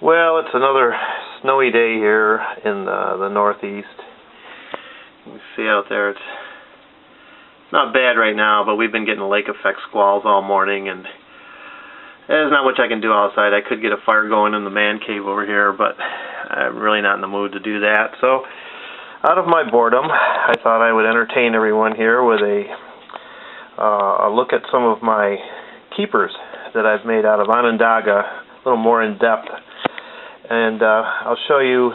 Well, it's another snowy day here in the northeast. You can see out there it's not bad right now, but we've been getting lake effect squalls all morning, and there's not much I can do outside. I could get a fire going in the man cave over here, but I'm really not in the mood to do that. So, out of my boredom, I thought I would entertain everyone here with a look at some of my keepers that I've made out of Onondaga, a little more in depth. And I'll show you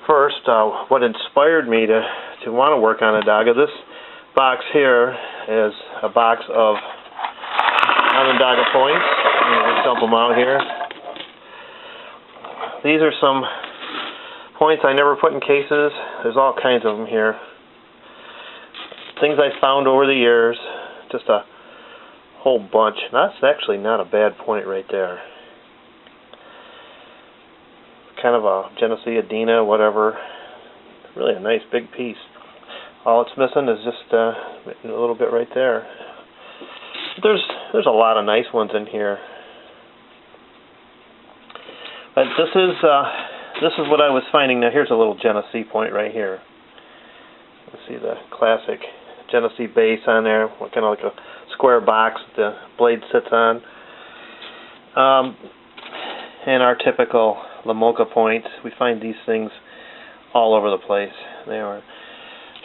first what inspired me to want to work on Onondaga. This box here is a box of Onondaga points. I'll dump them out here. These are some points I never put in cases. There's all kinds of them here. Things I found over the years. Just a whole bunch. That's actually not a bad point right there. Kind of a Genesee, Adena, whatever. Really a nice big piece. All it's missing is just a little bit right there. There's a lot of nice ones in here. But this is what I was finding. Now here's a little Genesee point right here. You see the classic Genesee base on there, kind of like a square box the blade sits on. And our typical Lamoka points. We find these things all over the place. They are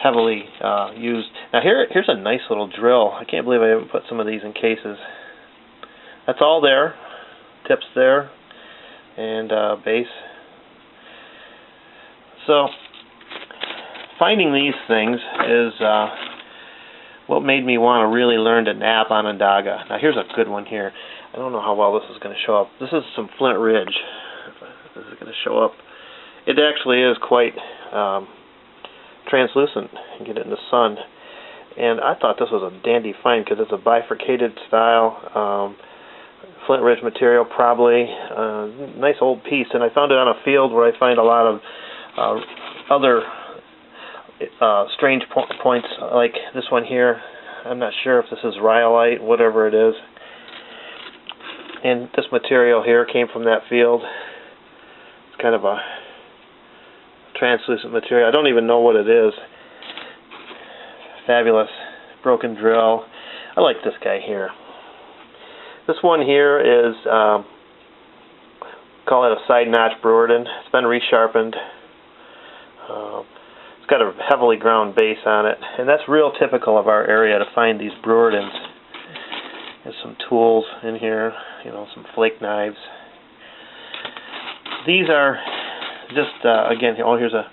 heavily used. Now here's a nice little drill. I can't believe I haven't put some of these in cases. That's all there. Tips there. And base. So finding these things is what made me want to really learn to knap Onondaga. Now here's a good one here. I don't know how well this is going to show up. This is some Flint Ridge. This is going to show up. It actually is quite translucent. You can get it in the sun. And I thought this was a dandy find because it's a bifurcated style Flint Ridge material, probably. Nice old piece. And I found it on a field where I find a lot of other strange points like this one here. I'm not sure if this is rhyolite, whatever it is. And this material here came from that field. It's kind of a translucent material. I don't even know what it is. Fabulous broken drill. I like this guy here. This one here is, call it a side notch Brewerton. It's been resharpened. It's got a heavily ground base on it, and that's real typical of our area to find these Brewertons. There's some tools in here, some flake knives. These are just, again, here's a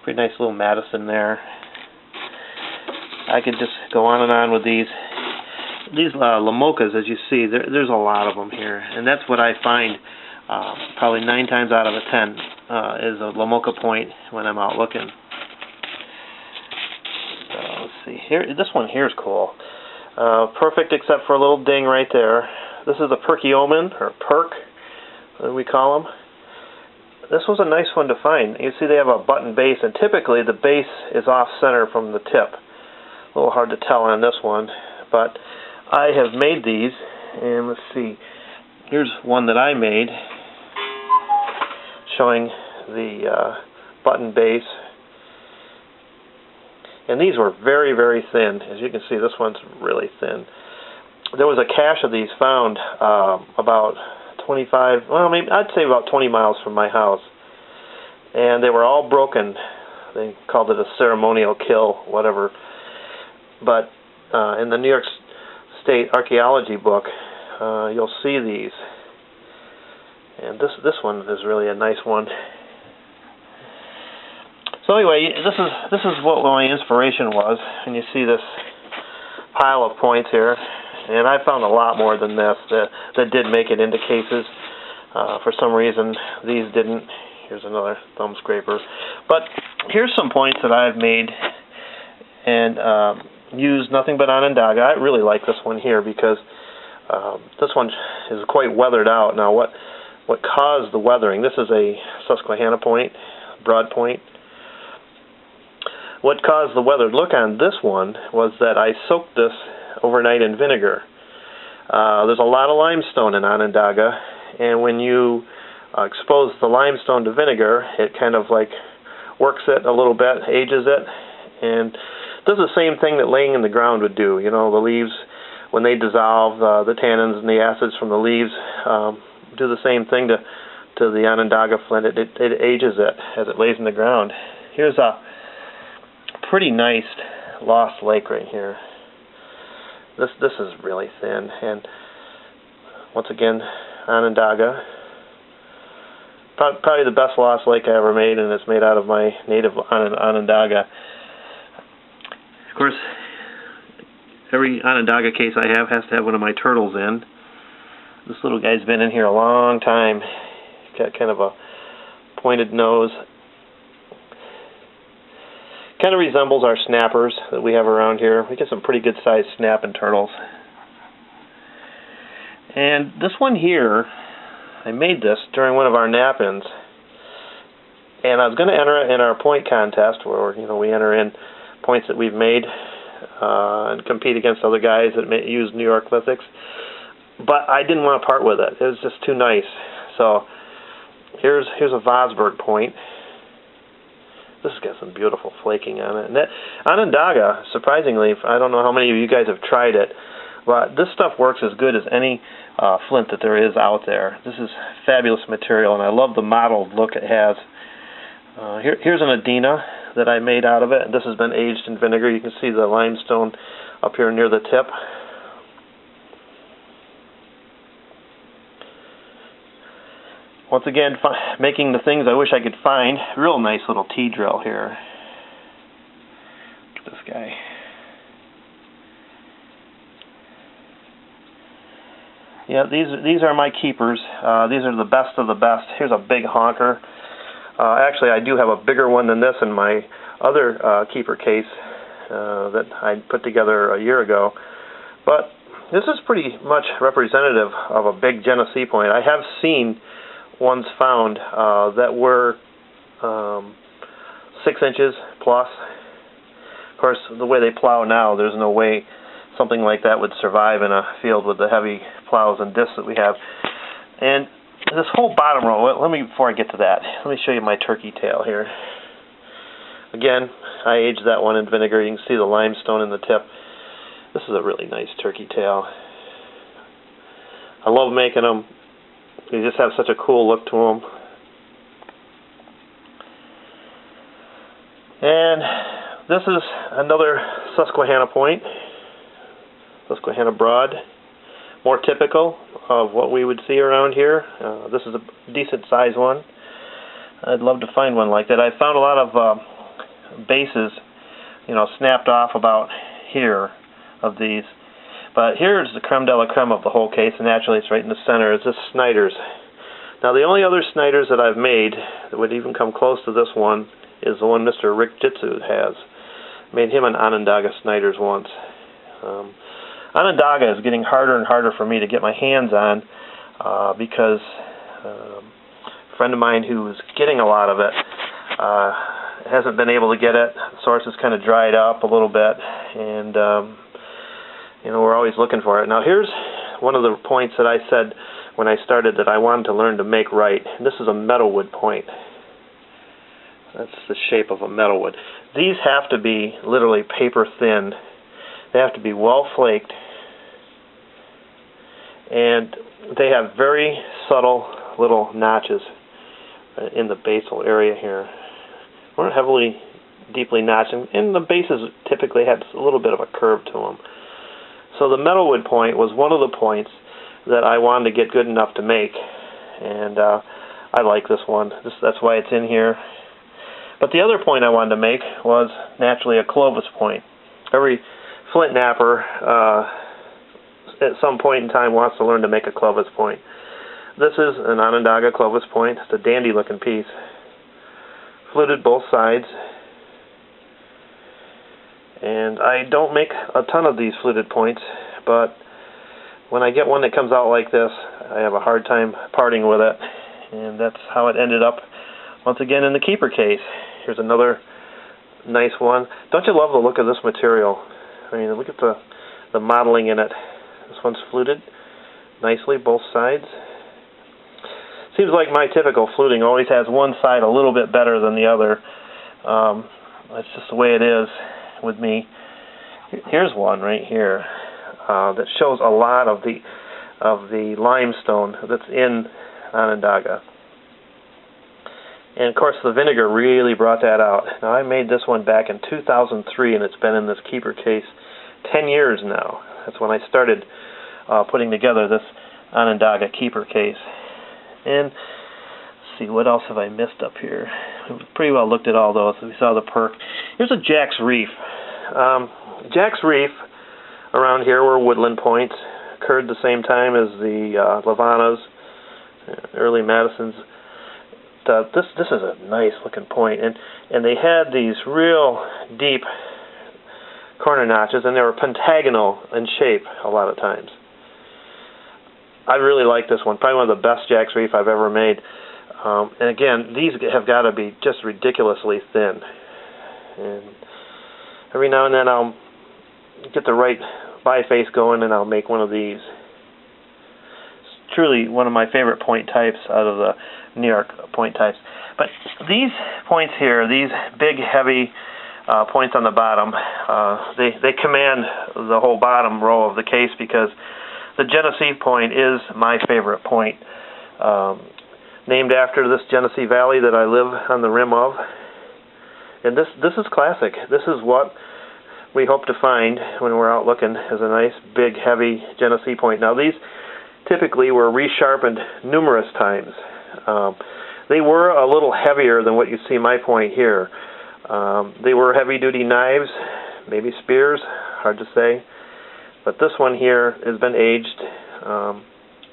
pretty nice little Madison there. I could just go on and on with these. These Lamokas, as you see, there's a lot of them here, and that's what I find probably 9 times out of 10 is a Lamoka point when I'm out looking. So let's see here. This one here is cool. Perfect except for a little ding right there. This is a Paleoman, or perk, as we call them. This was a nice one to find. You see they have a button base, and typically the base is off-center from the tip. A little hard to tell on this one, but I have made these, and let's see. Here's one that I made showing the button base. And these were very, very thin. As you can see, this one's really thin. There was a cache of these found about 25, well, maybe I'd say about 20 miles from my house. And they were all broken. They called it a ceremonial kill, whatever. But in the New York State Archaeology book, you'll see these. And this one is really a nice one. So anyway, this is what my inspiration was, and you see this pile of points here, and I found a lot more than this that did make it into cases. For some reason, these didn't. Here's another thumb scraper. But here's some points that I've made and used nothing but Onondaga. I really like this one here because this one is quite weathered out. Now, what caused the weathering? This is a Susquehanna point, broad point. What caused the weathered look on this one was that I soaked this overnight in vinegar. There's a lot of limestone in Onondaga, and when you expose the limestone to vinegar, it kind of like works it a little bit, ages it, and does the same thing that laying in the ground would do. You know, the leaves, when they dissolve, the tannins and the acids from the leaves do the same thing to the Onondaga flint. It ages it as it lays in the ground. Here's a pretty nice lost lake right here. This is really thin, and once again, Onondaga. Probably the best lost lake I ever made, and it's made out of my native Onondaga. Of course, every Onondaga case I have has to have one of my turtles in. This little guy's been in here a long time. He's got kind of a pointed nose. Kind of resembles our snappers that we have around here. We get some pretty good sized snapping turtles. And this one here, I made this during one of our nap-ins, and I was going to enter it in our point contest, where we enter in points that we've made and compete against other guys that use New York lithics. But I didn't want to part with it. It was just too nice. So here's a Vosburg point. This has got some beautiful flaking on it. And that Onondaga, surprisingly, I don't know how many of you guys have tried it, but this stuff works as good as any flint that there is out there. This is fabulous material, and I love the mottled look it has. Here's an Adena that I made out of it, and this has been aged in vinegar. You can see the limestone up here near the tip. Once again, making the things I wish I could find. Real nice little T-drill here. Look at this guy. Yeah, these are my keepers. These are the best of the best. Here's a big honker. Actually, I do have a bigger one than this in my other keeper case that I put together a year ago. But this is pretty much representative of a big Genesee point. I have seen ones found that were 6 inches plus. Of course, the way they plow now, there's no way something like that would survive in a field with the heavy plows and discs that we have. And this whole bottom row, before I get to that, let me show you my turkey tail here. Again, I aged that one in vinegar. You can see the limestone in the tip. This is a really nice turkey tail. I love making them. They just have such a cool look to them. And this is another Susquehanna point. Susquehanna broad. More typical of what we would see around here. This is a decent sized one. I'd love to find one like that. I found a lot of bases, snapped off about here of these. But here's the creme de la creme of the whole case, and naturally it's right in the center. It's this Snyder's. Now the only other Snyder's that I've made that would even come close to this one is the one Mr. Rick Jitsu has. Made him an Onondaga Snyder's once. Onondaga is getting harder and harder for me to get my hands on because a friend of mine who's getting a lot of it hasn't been able to get it. The source has kind of dried up a little bit, and we're always looking for it. Now here's one of the points that I said when I started that I wanted to learn to make right. And this is a metalwood point. That's the shape of a metalwood. These have to be literally paper thin. They have to be well flaked, and they have very subtle little notches in the basal area here. We're heavily, deeply notched, and the bases typically have a little bit of a curve to them. So the metalwood point was one of the points that I wanted to get good enough to make, and I like this one. That's why it's in here. But the other point I wanted to make was naturally a Clovis point. Every flint napper at some point in time wants to learn to make a Clovis point. This is an Onondaga Clovis point. It's a dandy looking piece. Fluted both sides. And I don't make a ton of these fluted points, but when I get one that comes out like this, I have a hard time parting with it. And that's how it ended up once again in the keeper case. Here's another nice one. Don't you love the look of this material? I mean, look at the modeling in it. This one's fluted nicely, both sides. seems like my typical fluting always has one side a little bit better than the other. That's just the way it is with me. Here's one right here that shows a lot of the limestone that's in Onondaga. And of course the vinegar really brought that out. Now I made this one back in 2003 and it's been in this keeper case 10 years now. That's when I started putting together this Onondaga keeper case. And let's see, what else have I missed up here? We pretty well looked at all those. We saw the perk. Here's a Jack's Reef. Jack's Reef around here were woodland points. Occurred the same time as the Lavanas, early Madisons. This is a nice looking point, and they had these real deep corner notches, and they were pentagonal in shape a lot of times. I really like this one. Probably one of the best Jack's Reef I've ever made. And again, these have got to be just ridiculously thin. And every now and then I'll get the right biface going and I'll make one of these. It's truly one of my favorite point types out of the New York point types. But these points here, these big heavy points on the bottom, they command the whole bottom row of the case because the Genesee point is my favorite point. Named after this Genesee Valley that I live on the rim of. And this is classic. This is what we hope to find when we're out looking, is a nice big heavy Genesee point. Now these typically were resharpened numerous times. They were a little heavier than what you see my point here. They were heavy duty knives, maybe spears, hard to say. But this one here has been aged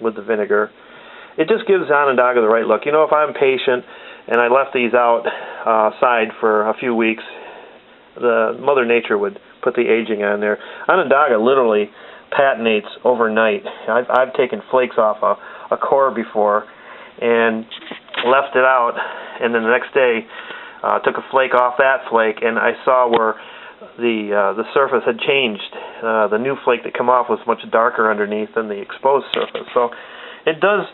with the vinegar. It just gives Onondaga the right look. You know, if I'm patient and I left these outside for a few weeks, the Mother Nature would put the aging on there. Onondaga literally patinates overnight. I've taken flakes off a core before and left it out, and then the next day took a flake off that flake, and I saw where the surface had changed. The new flake that came off was much darker underneath than the exposed surface. So it does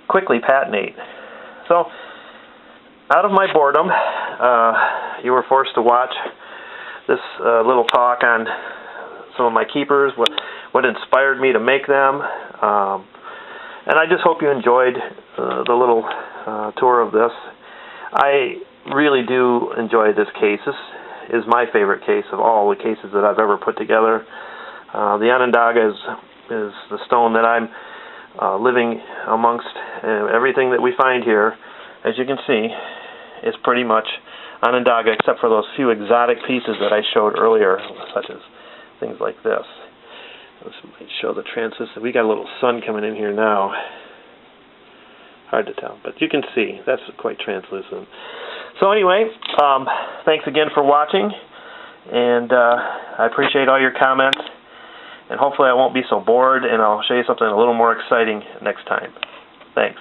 quickly patinate. So, out of my boredom, you were forced to watch this little talk on some of my keepers, what inspired me to make them, and I just hope you enjoyed the little tour of this. I really do enjoy this case. This is my favorite case of all the cases that I've ever put together. The Onondaga is the stone that I'm living amongst. Everything that we find here, as you can see, is pretty much Onondaga, except for those few exotic pieces that I showed earlier, such as things like this. This might show the translucent. We got a little sun coming in here now. Hard to tell, but you can see that's quite translucent. So anyway, thanks again for watching, and I appreciate all your comments. And hopefully I won't be so bored, and I'll show you something a little more exciting next time. Thanks.